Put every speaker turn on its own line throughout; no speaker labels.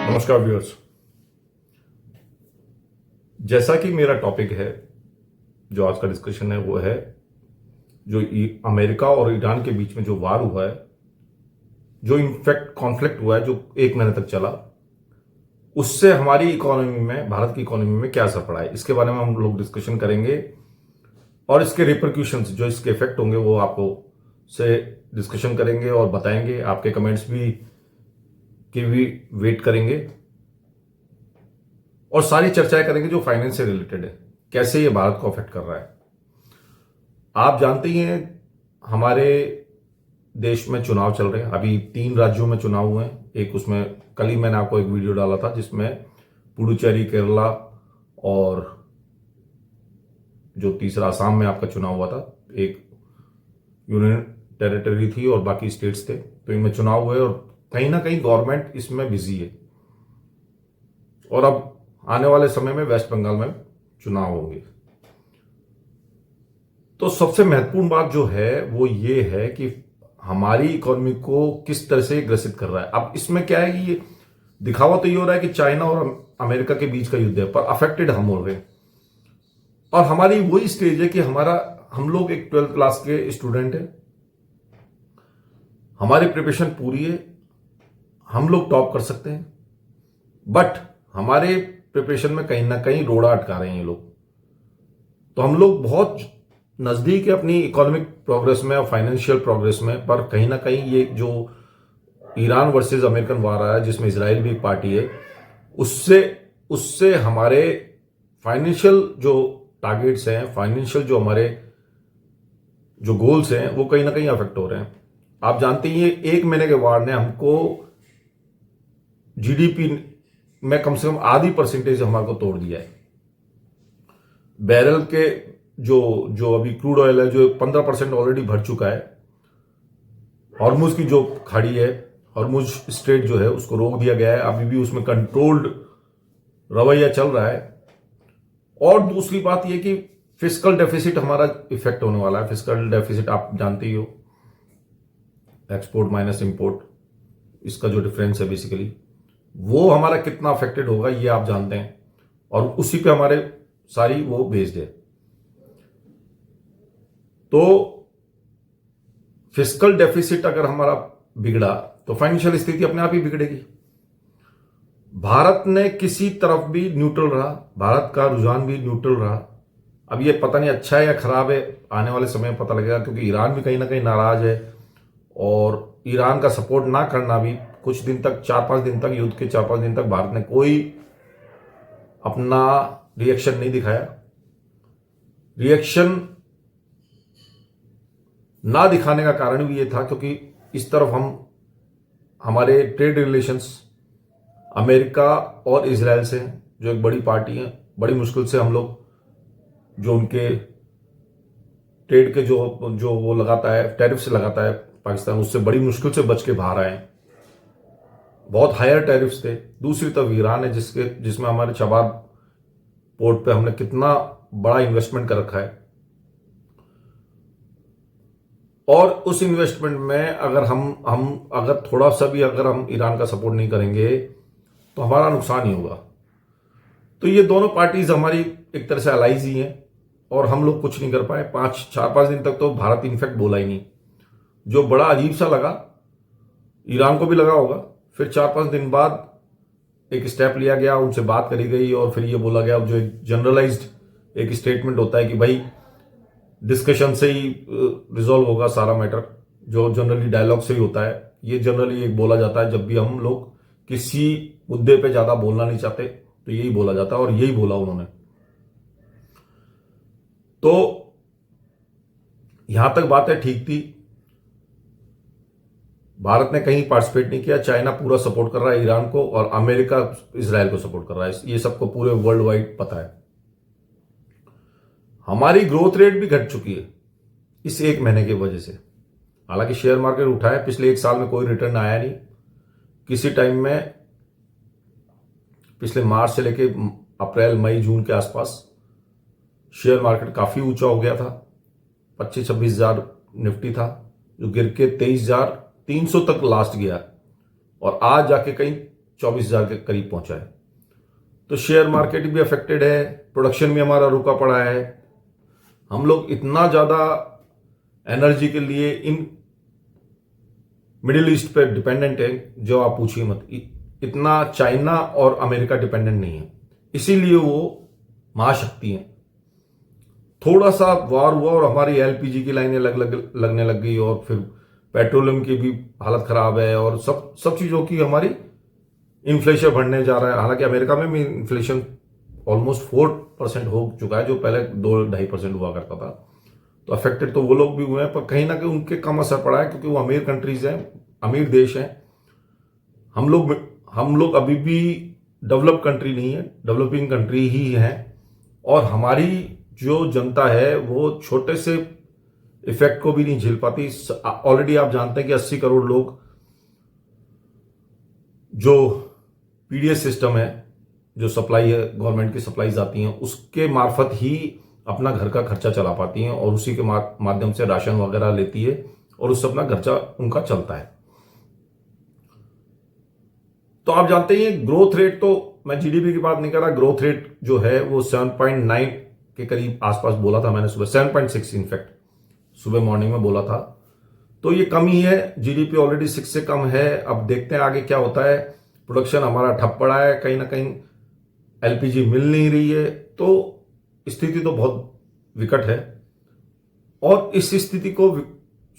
नमस्कार व्यूअर्स। जैसा कि मेरा टॉपिक है, जो आज का डिस्कशन है, वो है जो अमेरिका और ईरान के बीच में जो वार हुआ है, जो इनफैक्ट कॉन्फ्लिक्ट हुआ है, जो 1 महीने तक चला, उससे हमारी इकोनॉमी में, भारत की इकोनॉमी में क्या असर पड़ा है, इसके बारे में हम लोग डिस्कशन करेंगे। और इसके रिपरक्यूशंस, जो इसके इफेक्ट होंगे, वो आपको से डिस्कशन करेंगे और बताएंगे। आपके कमेंट्स की भी वेट करेंगे और सारी चर्चाएं करेंगे जो फाइनेंस से रिलेटेड है, कैसे ये भारत को अफेक्ट कर रहा है। आप जानते ही हैं, हमारे देश में चुनाव चल रहे हैं। अभी 3 राज्यों में चुनाव हुए हैं। एक उसमें कल ही मैंने आपको एक वीडियो डाला था जिसमें पुडुचेरी, केरला और जो तीसरा असम में आपका चुनाव हुआ था। एक यूनियन टेरिटरी थी और बाकी स्टेट्स थे, तो इनमें चुनाव हुए और कहीं ना कहीं गवर्नमेंट इसमें बिजी है। और अब आने वाले समय में वेस्ट बंगाल में चुनाव होंगे। तो सबसे महत्वपूर्ण बात जो है वो ये है कि हमारी इकोनॉमी को किस तरह से ग्रसित कर रहा है। अब इसमें क्या है कि ये दिखावा तो ये हो रहा है कि चाइना और अमेरिका के बीच का युद्ध है, पर अफेक्टेड हम हो रहे हैं। और हमारी वही स्टेज है कि हम लोग एक 12th क्लास के स्टूडेंट हैं, हमारी प्रिपरेशन पूरी है, हम लोग टॉप कर सकते हैं, बट हमारे प्रिपरेशन में कहीं ना कहीं रोड़ा अटका रहे हैं ये लोग। तो हम लोग बहुत नजदीक है अपनी इकोनॉमिक प्रोग्रेस में और फाइनेंशियल प्रोग्रेस में, पर कहीं ना कहीं ये जो ईरान वर्सेस अमेरिकन वार आया, जिसमें इसराइल भी एक पार्टी है, उससे उससे हमारे फाइनेंशियल जो टारगेट्स हैं, फाइनेंशियल जो हमारे जो गोल्स हैं, वो कहीं ना कहीं अफेक्ट हो रहे हैं। आप जानते ही 1 महीने के वार ने हमको जीडीपी में कम से कम आधी परसेंटेज हमारे को तोड़ दिया है। बैरल के जो अभी क्रूड ऑयल है, जो 15% ऑलरेडी भर चुका है। हॉर्मुज की जो खाड़ी है, हॉर्मुज स्ट्रेट जो है, उसको रोक दिया गया है। अभी भी उसमें कंट्रोल्ड रवैया चल रहा है। और दूसरी बात यह कि फिस्कल डेफिसिट हमारा इफेक्ट होने वाला है। फिस्कल डेफिसिट आप जानते ही हो, एक्सपोर्ट माइनस इंपोर्ट, इसका जो डिफरेंस है बेसिकली, वो हमारा कितना अफेक्टेड होगा ये आप जानते हैं। और उसी पे हमारे सारी वो बेस्ड है। तो फिस्कल डेफिसिट अगर हमारा बिगड़ा तो फाइनेंशियल स्थिति अपने आप ही बिगड़ेगी। भारत ने किसी तरफ भी न्यूट्रल रहा, भारत का रुझान भी न्यूट्रल रहा। अब ये पता नहीं अच्छा है या खराब है, आने वाले समय में पता लगेगा, क्योंकि ईरान भी कहीं ना कहीं नाराज है। और ईरान का सपोर्ट ना करना भी, कुछ दिन तक, 4-5 दिन तक, युद्ध के 4-5 दिन तक भारत ने कोई अपना रिएक्शन नहीं दिखाया। रिएक्शन ना दिखाने का कारण भी ये था क्योंकि इस तरफ हमारे ट्रेड रिलेशंस अमेरिका और इजराइल से, जो एक बड़ी पार्टी है, बड़ी मुश्किल से हम लोग जो उनके ट्रेड के जो वो लगाता है, टैरिफ से लगाता है पाकिस्तान, उससे बड़ी मुश्किल से बच के बाहर आए। बहुत हायर टैरिफ्स थे। दूसरी तरफ ईरान है, जिसमें हमारे चबार पोर्ट पे हमने कितना बड़ा इन्वेस्टमेंट कर रखा है। और उस इन्वेस्टमेंट में अगर अगर थोड़ा सा भी अगर हम ईरान का सपोर्ट नहीं करेंगे तो हमारा नुकसान ही होगा। तो ये दोनों पार्टीज हमारी एक तरह से अलाइज ही हैं और हम लोग कुछ नहीं कर पाए। 4-5 दिन तक तो भारत इनफैक्ट बोला ही नहीं, जो बड़ा अजीब सा लगा, ईरान को भी लगा होगा। फिर 4-5 दिन बाद एक स्टेप लिया गया, उनसे बात करी गई और फिर ये बोला गया, जो एक जनरलाइज्ड एक स्टेटमेंट होता है कि भाई डिस्कशन से ही रिजॉल्व होगा सारा मैटर, जो जनरली डायलॉग से ही होता है। ये जनरली एक बोला जाता है जब भी हम लोग किसी मुद्दे पे ज्यादा बोलना नहीं चाहते, तो यही बोला जाता है और यही बोला उन्होंने। तो यहां तक बातें ठीक थी, भारत ने कहीं पार्टिसिपेट नहीं किया। चाइना पूरा सपोर्ट कर रहा है ईरान को और अमेरिका इजराइल को सपोर्ट कर रहा है, ये सबको पूरे वर्ल्ड वाइड पता है। हमारी ग्रोथ रेट भी घट चुकी है इस 1 महीने की वजह से। हालांकि शेयर मार्केट उठा है, पिछले 1 साल में कोई रिटर्न आया नहीं। किसी टाइम में पिछले मार्च से लेके अप्रैल, मई, जून के आसपास शेयर मार्केट काफी ऊंचा हो गया था। 25-26 हजार निफ्टी था, जो गिर के 23,300 तक लास्ट गया और आज जाके कहीं 24,000 के करीब पहुंचा है। तो शेयर मार्केट भी अफेक्टेड है, प्रोडक्शन भी हमारा रुका पड़ा है। हम लोग इतना ज़्यादा एनर्जी के लिए इन मिडिल ईस्ट पे डिपेंडेंट है, जो आप पूछिए मत। इतना चाइना और अमेरिका डिपेंडेंट नहीं है, इसीलिए वो महाशक्ति है। थोड़ा सा वार हुआ और हमारी एलपीजी की लाइनें लगने लग गई, और फिर पेट्रोलियम की भी हालत खराब है, और सब चीज़ों की हमारी इन्फ्लेशन बढ़ने जा रहा है। हालांकि अमेरिका में भी इन्फ्लेशन ऑलमोस्ट 4% हो चुका है, जो पहले 2-2.5% हुआ करता था। तो अफेक्टेड तो वो लोग भी हुए हैं, पर कहीं ना कहीं उनके कम असर पड़ा है, क्योंकि वो अमीर कंट्रीज हैं, अमीर देश हैं। हम लोग अभी भी डेवलप कंट्री नहीं है, डेवलपिंग कंट्री ही है। और हमारी जो जनता है वो छोटे से इफेक्ट को भी नहीं झेल पाती। ऑलरेडी आप जानते हैं कि 80 करोड़ लोग जो पीडीएस सिस्टम है, जो सप्लाई है, गवर्नमेंट की सप्लाईज आती हैं, उसके मार्फत ही अपना घर का खर्चा चला पाती हैं, और उसी के माध्यम से राशन वगैरह लेती है, और उससे अपना खर्चा उनका चलता है। तो आप जानते हैं ग्रोथ रेट, तो मैं जीडीपी की बात नहीं कर रहा, ग्रोथ रेट जो है वो 7.9 के करीब आसपास बोला था मैंने सुबह, 7.6 इनफैक्ट सुबह मॉर्निंग में बोला था। तो ये कम ही है, जीडीपी ऑलरेडी 6 से कम है। अब देखते हैं आगे क्या होता है। प्रोडक्शन हमारा ठप पड़ा है, कहीं ना कहीं एलपीजी मिल नहीं रही है, तो स्थिति तो बहुत विकट है। और इस स्थिति को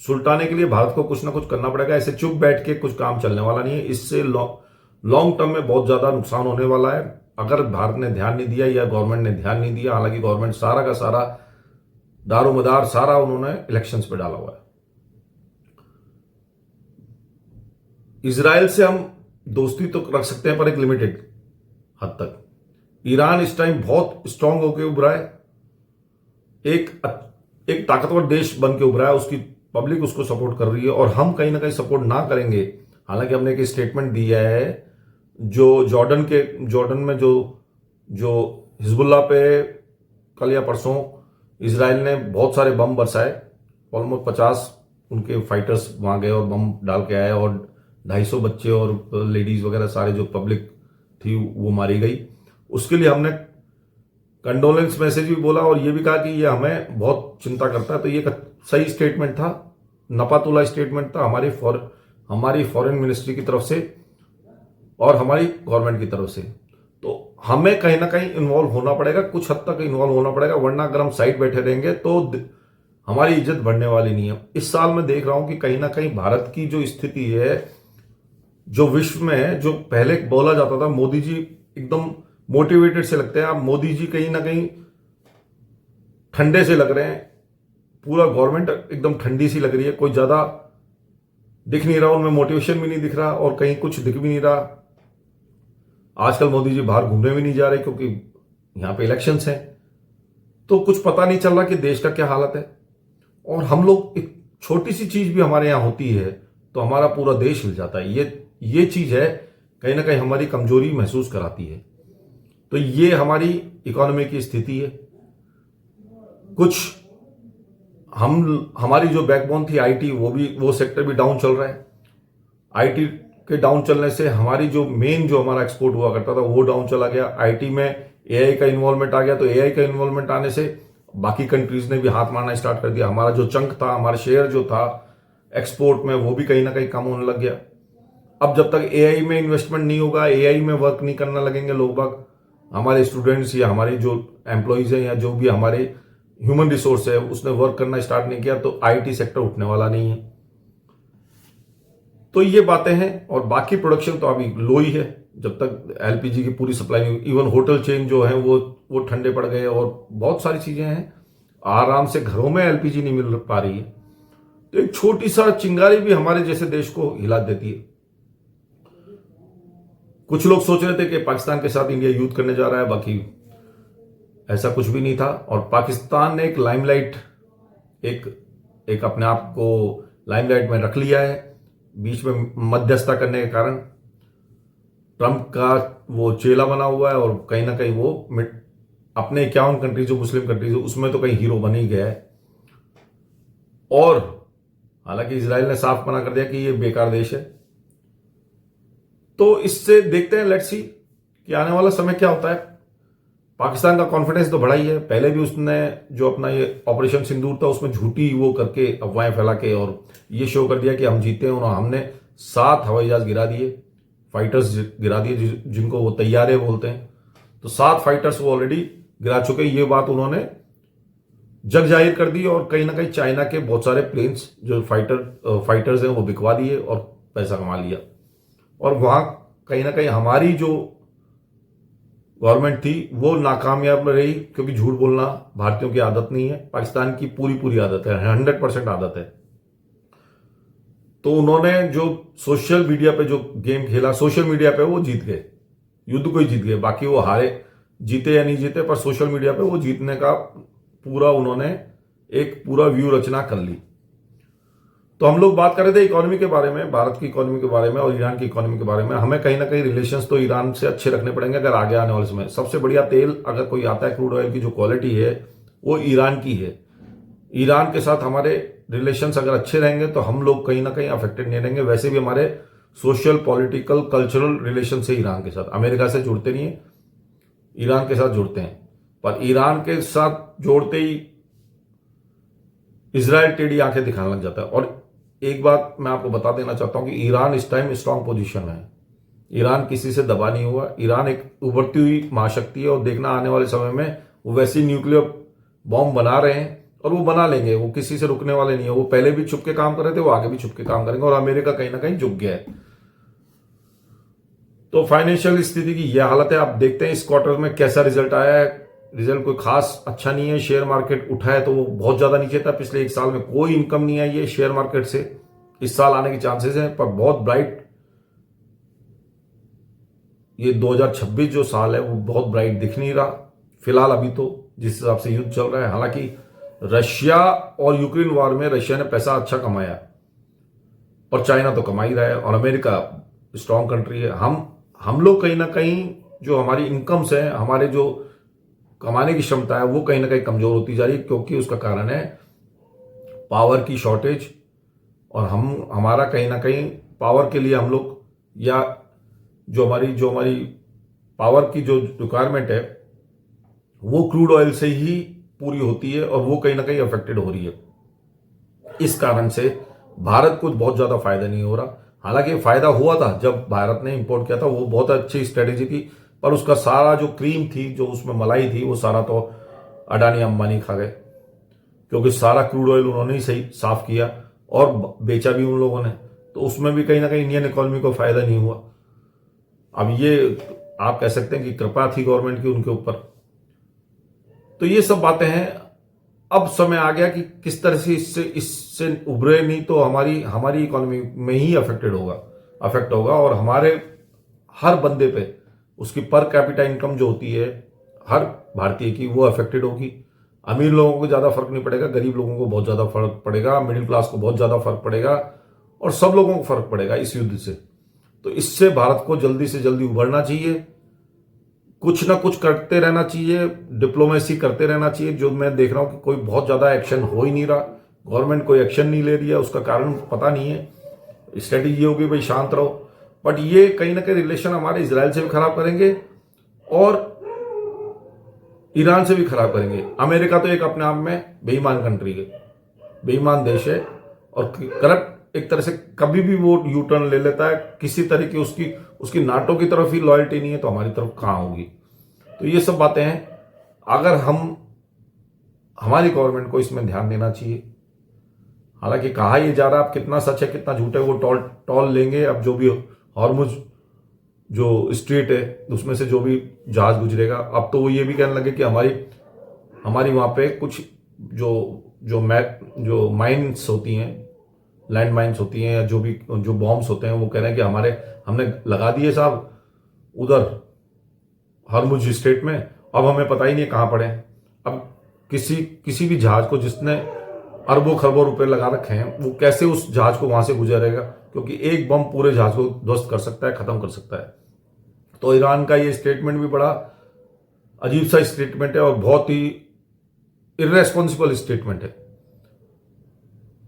सुलटाने के लिए भारत को कुछ ना कुछ करना पड़ेगा। ऐसे चुप बैठ के कुछ काम चलने वाला नहीं है। इससे लॉन्ग टर्म में बहुत ज्यादा नुकसान होने वाला है, अगर भारत ने ध्यान नहीं दिया या गवर्नमेंट ने ध्यान नहीं दिया। हालांकि गवर्नमेंट सारा का सारा दारोमदार सारा उन्होंने इलेक्शंस पे डाला हुआ है। इजराइल से हम दोस्ती तो रख सकते हैं, पर एक लिमिटेड हद तक। ईरान इस टाइम बहुत स्ट्रांग होकर उभरा है, एक ताकतवर देश बन के उभरा है, उसकी पब्लिक उसको सपोर्ट कर रही है, और हम कहीं ना कहीं सपोर्ट ना करेंगे। हालांकि हमने एक स्टेटमेंट दिया है, जो जॉर्डन में जो हिजबुल्लाह पे कल या परसों इजराइल ने बहुत सारे बम बरसाए, ऑलमोस्ट 50 उनके फाइटर्स वहां गए और बम डाल के आए, और 250 बच्चे और लेडीज वगैरह सारे जो पब्लिक थी वो मारी गई। उसके लिए हमने कंडोलेंस मैसेज भी बोला, और ये भी कहा कि ये हमें बहुत चिंता करता है। तो ये सही स्टेटमेंट था, नपातुला स्टेटमेंट था हमारी फॉरेन मिनिस्ट्री की तरफ से और हमारी गवर्नमेंट की तरफ से। तो हमें कहीं ना कहीं इन्वॉल्व होना पड़ेगा, कुछ हद तक इन्वॉल्व होना पड़ेगा, वरना अगर हम साइड बैठे रहेंगे तो हमारी इज्जत बढ़ने वाली नहीं है। इस साल मैं देख रहा हूं कि कहीं ना कहीं भारत की जो स्थिति है, जो विश्व में जो पहले बोला जाता था, मोदी जी एकदम मोटिवेटेड से लगते हैं, अब मोदी जी कहीं ना कहीं ठंडे से लग रहे हैं। पूरा गवर्नमेंट एकदम ठंडी सी लग रही है, कोई ज्यादा दिख नहीं रहा, उनमें मोटिवेशन भी नहीं दिख रहा, और कहीं कुछ दिख भी नहीं रहा। आजकल मोदी जी बाहर घूमने भी नहीं जा रहे, क्योंकि यहां पे इलेक्शंस हैं, तो कुछ पता नहीं चल रहा कि देश का क्या हालत है। और हम लोग, एक छोटी सी चीज भी हमारे यहां होती है तो हमारा पूरा देश हिल जाता है। ये चीज है, कहीं ना कहीं हमारी कमजोरी महसूस कराती है। तो ये हमारी इकोनॉमी की स्थिति है। कुछ हमारी जो बैकबोन थी आईटी, वो सेक्टर भी डाउन चल रहा है। आईटी के डाउन चलने से हमारी जो हमारा एक्सपोर्ट हुआ करता था वो डाउन चला गया। आईटी में एआई का इन्वॉल्वमेंट आ गया, तो एआई का इन्वॉल्वमेंट आने से बाकी कंट्रीज ने भी हाथ मारना स्टार्ट कर दिया। हमारा जो चंक था, हमारा शेयर जो था एक्सपोर्ट में, वो भी कहीं ना कहीं कम होने लग गया। अब जब तक एआई में इन्वेस्टमेंट नहीं होगा, एआई में वर्क नहीं करने लगेंगे लोग बाग, हमारे स्टूडेंट्स या हमारे जो एम्प्लॉयज हैं या जो भी हमारे ह्यूमन रिसोर्स है उसने वर्क करना स्टार्ट नहीं किया, तो आईटी सेक्टर उठने वाला नहीं है। तो ये बातें हैं। और बाकी प्रोडक्शन तो अभी लो ही है, जब तक एलपीजी की पूरी सप्लाई नहीं। इवन होटल चेन जो है वो ठंडे पड़ गए, और बहुत सारी चीजें हैं, आराम से घरों में एलपीजी नहीं मिल पा रही है। तो एक छोटी सा चिंगारी भी हमारे जैसे देश को हिला देती है। कुछ लोग सोच रहे थे कि पाकिस्तान के साथ इंडिया युद्ध करने जा रहा है, बाकी ऐसा कुछ भी नहीं था। और पाकिस्तान ने एक लाइमलाइट, एक अपने आप को लाइमलाइट में रख लिया है, बीच में मध्यस्थता करने के कारण ट्रंप का वो चेला बना हुआ है, और कहीं ना कहीं वो अपने 51 कंट्रीज जो मुस्लिम कंट्रीज है उसमें तो कहीं हीरो बन ही गया है। और हालांकि इजराइल ने साफ मना कर दिया कि ये बेकार देश है, तो इससे देखते हैं, लेट्स सी कि आने वाला समय क्या होता है। पाकिस्तान का कॉन्फिडेंस तो बढ़ा ही है। पहले भी उसने जो अपना ये ऑपरेशन सिंदूर था उसमें झूठी वो करके अफवाहें फैला के और ये शो कर दिया कि हम जीते हैं, और हमने 7 हवाई जहाज गिरा दिए, फाइटर्स गिरा दिए जिनको वो तैयारे बोलते हैं। तो 7 फाइटर्स वो ऑलरेडी गिरा चुके। ये बात उन्होंने जग जाहिर कर दी, और कहीं ना कहीं चाइना के बहुत सारे प्लेन्स जो फाइटर्स हैं वो बिकवा दिए और पैसा कमा लिया। और वहां कहीं ना कहीं हमारी जो गवर्नमेंट थी वो नाकामयाब रही, क्योंकि झूठ बोलना भारतीयों की आदत नहीं है, पाकिस्तान की पूरी आदत है, 100% आदत है। तो उन्होंने जो सोशल मीडिया पे जो गेम खेला, सोशल मीडिया पे वो जीत गए, युद्ध को ही जीत गए। बाकी वो हारे, जीते या नहीं जीते, पर सोशल मीडिया पे वो जीतने का पूरा उन्होंने एक पूरा व्यू रचना कर ली। तो हम लोग बात कर रहे थे इकोनॉमी के बारे में, भारत की इकोनॉमी के बारे में और ईरान की इकोनॉमी के बारे में। हमें कहीं ना कहीं रिलेशंस तो ईरान से अच्छे रखने पड़ेंगे अगर आगे आने वाले समय। सबसे बढ़िया तेल अगर कोई आता है, क्रूड ऑयल की जो क्वालिटी है वो ईरान की है। ईरान के साथ हमारे रिलेशंस अगर अच्छे रहेंगे तो हम लोग कहीं ना कहीं अफेक्टेड नहीं रहेंगे। वैसे भी हमारे सोशल, पॉलिटिकल, कल्चरल रिलेशन से ईरान के साथ, अमेरिका से जुड़ते नहीं है, ईरान के साथ जुड़ते हैं। पर ईरान के साथ जोड़ते ही इजराइल टेढ़ी आंखें दिखाने लग जाता है। और एक बात मैं आपको बता देना चाहता हूं कि ईरान इस टाइम स्ट्रांग पोजीशन में है। ईरान किसी से दबा नहीं हुआ। ईरान एक उभरती हुई महाशक्ति है, और देखना आने वाले समय में वो वैसी न्यूक्लियर बॉम्ब बना रहे हैं और वो बना लेंगे। वो किसी से रुकने वाले नहीं है। वो पहले भी छुप के काम कर रहे थे, वो आगे भी छुप के काम करेंगे, और अमेरिका कहीं ना कहीं झुक गया है। तो फाइनेंशियल स्थिति की यह हालत है। आप देखते हैं इस क्वार्टर में कैसा रिजल्ट आया है। रिजल्ट कोई खास अच्छा नहीं है। शेयर मार्केट उठा है तो वो बहुत ज्यादा नीचे था। पिछले 1 साल में कोई इनकम नहीं आई है शेयर मार्केट से। इस साल आने के चांसेस हैं, पर बहुत ब्राइट ये 2026 जो साल है वो बहुत ब्राइट दिख नहीं रहा फिलहाल अभी तो, जिस हिसाब से युद्ध चल रहा है। हालांकि रशिया और यूक्रेन वॉर में रशिया ने पैसा अच्छा कमाया, और चाइना तो कमा ही रहा है, और अमेरिका स्ट्रांग कंट्री है। हम लोग कहीं ना कहीं जो हमारी इनकम्स है, हमारे जो कमाने की क्षमता है, वो कहीं ना कहीं कमजोर होती जा रही है, क्योंकि उसका कारण है पावर की शॉर्टेज। और हमारा कहीं ना कहीं पावर के लिए हम लोग, या जो हमारी पावर की जो रिक्वायरमेंट है वो क्रूड ऑयल से ही पूरी होती है, और वो कहीं ना कहीं अफेक्टेड हो रही है। इस कारण से भारत को बहुत ज्यादा फायदा नहीं हो रहा। हालांकि फायदा हुआ था जब भारत ने इंपोर्ट किया था, वो बहुत अच्छी स्ट्रेटेजी थी, पर उसका सारा जो क्रीम थी, जो उसमें मलाई थी, वो सारा तो अडानी अंबानी खा गए, क्योंकि सारा क्रूड ऑयल उन्होंने ही सही साफ किया और बेचा भी उन लोगों ने। तो उसमें भी कहीं ना कहीं इंडियन इकोनॉमी को फायदा नहीं हुआ। अब ये आप कह सकते हैं कि कृपा थी गवर्नमेंट की उनके ऊपर। तो ये सब बातें हैं। अब समय आ गया कि किस तरह से इससे उभरे, नहीं तो हमारी इकोनॉमी में ही अफेक्ट होगा, और हमारे हर बंदे पे उसकी पर कैपिटा इनकम जो होती है हर भारतीय की, वो अफेक्टेड होगी। अमीर लोगों को ज्यादा फर्क नहीं पड़ेगा, गरीब लोगों को बहुत ज्यादा फर्क पड़ेगा, मिडिल क्लास को बहुत ज्यादा फर्क पड़ेगा, और सब लोगों को फर्क पड़ेगा इस युद्ध से। तो इससे भारत को जल्दी से जल्दी उभरना चाहिए, कुछ ना कुछ करते रहना चाहिए, डिप्लोमेसी करते रहना चाहिए। जो मैं देख रहा हूं कि कोई बहुत ज्यादा एक्शन हो ही नहीं रहा, गवर्नमेंट कोई एक्शन नहीं ले रही है। उसका कारण पता नहीं है। स्ट्रेटेजी होगी भाई शांत रहो, बट ये कहीं ना कहीं रिलेशन हमारे इजराइल से भी खराब करेंगे और ईरान से भी खराब करेंगे। अमेरिका तो एक अपने आप में बेईमान कंट्री है, बेईमान देश है, और करप्ट एक तरह से कभी भी वो यू टर्न ले लेता है। किसी तरह की उसकी नाटो की तरफ ही लॉयल्टी नहीं है, तो हमारी तरफ कहां होगी। तो ये सब बातें हैं। अगर हमारी गवर्नमेंट को इसमें ध्यान देना चाहिए। हालांकि कहा यह जा रहा है, अब कितना सच है कितना झूठ है वो टॉल लेंगे। अब जो भी हॉर्मुज जो स्ट्रेट है उसमें से जो भी जहाज गुजरेगा, अब तो वो ये भी कहने लगे कि हमारी वहां पे कुछ जो माइंस होती हैं, लैंड माइंस होती हैं, या जो बॉम्ब्स होते हैं, वो कह रहे हैं कि हमने लगा दिए साहब उधर हॉर्मुज स्ट्रेट में, अब हमें पता ही नहीं कहां पड़े। अब किसी भी जहाज को जिसने अरबों खरबों रुपए लगा रखे हैं, वो कैसे उस जहाज को वहां से गुजरेगा, क्योंकि एक बम पूरे जहाज को ध्वस्त कर सकता है, खत्म कर सकता है। तो ईरान का ये स्टेटमेंट भी बड़ा अजीब सा स्टेटमेंट है, और बहुत ही इर्रेस्पॉन्सिबल स्टेटमेंट है।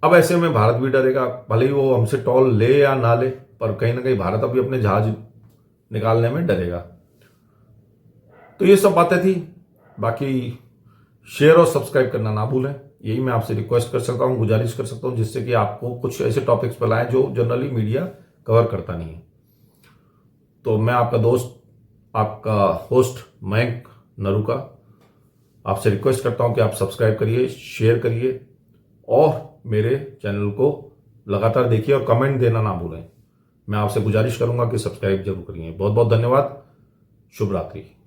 अब ऐसे में भारत भी डरेगा, भले ही वो हमसे टॉल ले या ना ले, पर कहीं ना कहीं भारत अभी अपने जहाज निकालने में डरेगा। तो ये सब बातें थी। बाकी शेयर और सब्सक्राइब करना ना भूलें, यही मैं आपसे रिक्वेस्ट कर सकता हूं, गुजारिश कर सकता हूं, जिससे कि आपको कुछ ऐसे टॉपिक्स पर लाएं जो जनरली मीडिया कवर करता नहीं है। तो मैं आपका दोस्त, आपका होस्ट मयंक नरूका आपसे रिक्वेस्ट करता हूं कि आप सब्सक्राइब करिए, शेयर करिए और मेरे चैनल को लगातार देखिए और कमेंट देना ना भूलें। मैं आपसे गुजारिश करूंगा कि सब्सक्राइब जरूर करिए। बहुत बहुत धन्यवाद। शुभ रात्रि।